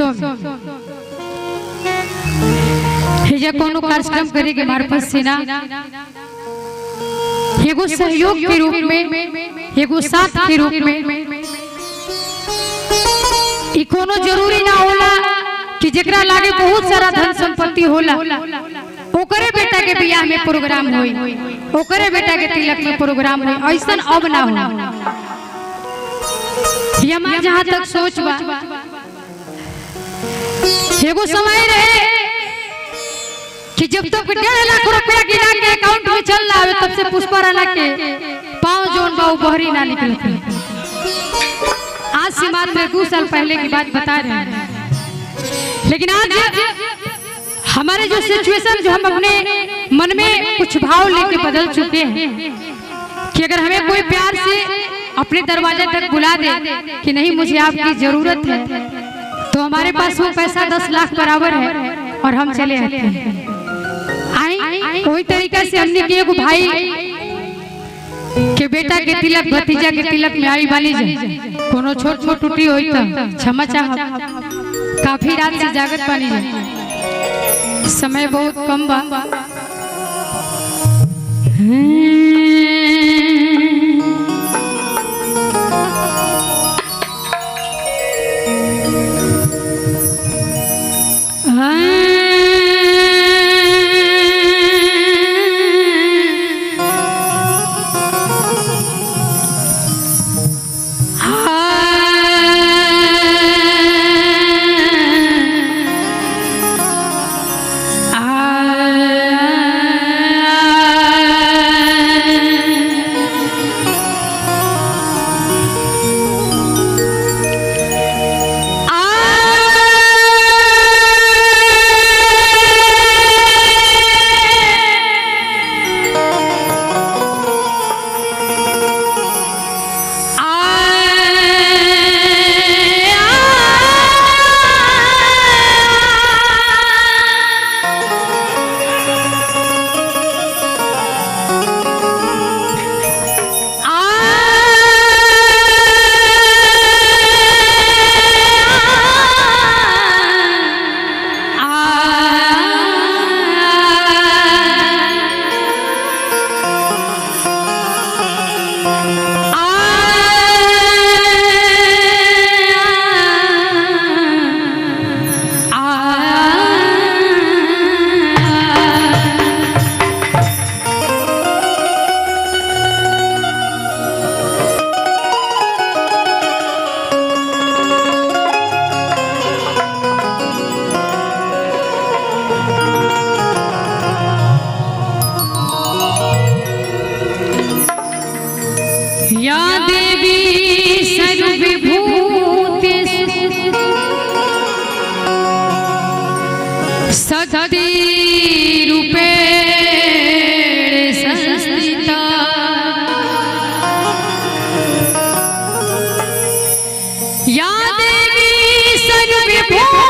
उत्सव ये कोनो कार्यक्रम करे के मार्फत से ना एगो सहयोग के रूप में, एगो साथ के रूप में, ई कोनो जरूरी ना होला कि जेकरा लागे बहुत सारा धन संपत्ति होला ओकरे बेटा के बियाह में प्रोग्राम होई, ओकरे बेटा के तिलक में प्रोग्राम होई। ऐसा अब ना हो। हमार जहाँ तक सोच बा, एगो समय रहे कि जब तक 1.5 लाख रुपया गिना के अकाउंट में चल रहा है तब से पुष्पा राणा के पाँव जोन बाऊ बहरी ना निकल थे। आज से मात्र 2 साल पहले की बात बता रहे हैं। लेकिन आज हमारे जो सिचुएशन, जो हम अपने मन में कुछ भाव लेके बदल चुके हैं कि अगर हमें कोई प्यार से अपने दरवाजे तक बुला दे कि नहीं मुझे आपकी जरूरत है, तो हमारे पास वो पैसा 10 लाख बराबर है और हम चले आते हैं। कोई तरीका से हमने कि एगो भाई के बेटा के तिलक, भतीजा के तिलक में आई बानी जाए, कोनो छोट मोट टूटी होई तो क्षमा चाह। काफी रात से जागत पानी जाए, समय बहुत कम बा। या देवी सर्वभूतेषु शक्ति रूपेण संस्थिता, या देवी सर्वभूतेषु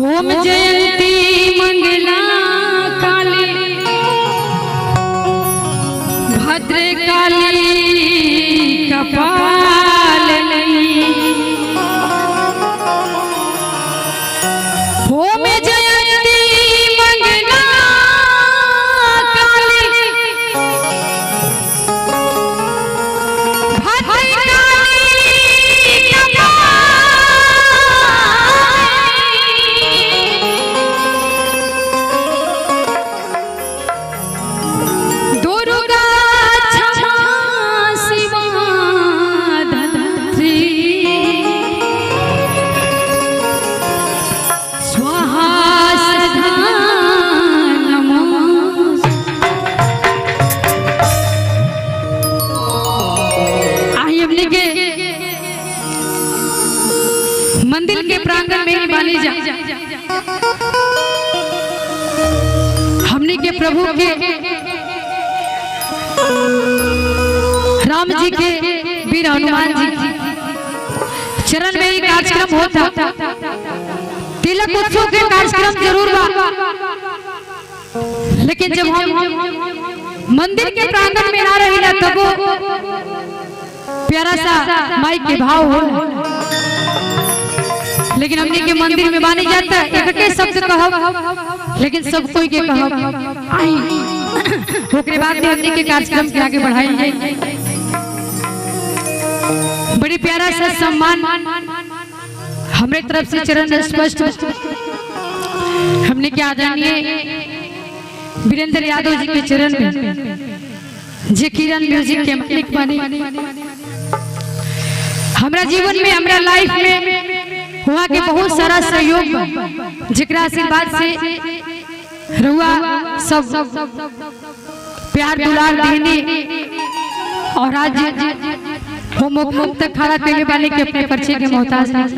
ओम जयंती मंगला काली भद्रकाली कपालिनी, ओम जयंती के प्रभु के राम जी के वीर हनुमान जी की चरण में ही कार्यक्रम होता। तिलक उत्सव के कार्यक्रम जरूर बा, लेकिन जब हम मंदिर के प्रांगण में ना रही ना तब प्यारा सा माइक के भाव हो, लेकिन हमने के मंदिर में बानी जाता एक के शब्द कहब, लेकिन सब कोई के कहब आई ओकरे बाद में हमने के कार्यक्रम के आगे बढ़ाई जाए। बड़ी प्यारा सा सम्मान हमारे तरफ से चरण स्पष्ट हमने के आदरणीय वीरेंद्र यादव जी के चरण में जे किरण म्यूजिक के मालिक बने। हमरा जीवन में हमरा लाइफ में हुआ के बहुत सारा सहयोग जिकरा आशीर्वाद से रुआ सब प्यार दुलार देने और आज हो मुक्त खड़ा करने वाले के अपने परिचय के मोहताज नहीं।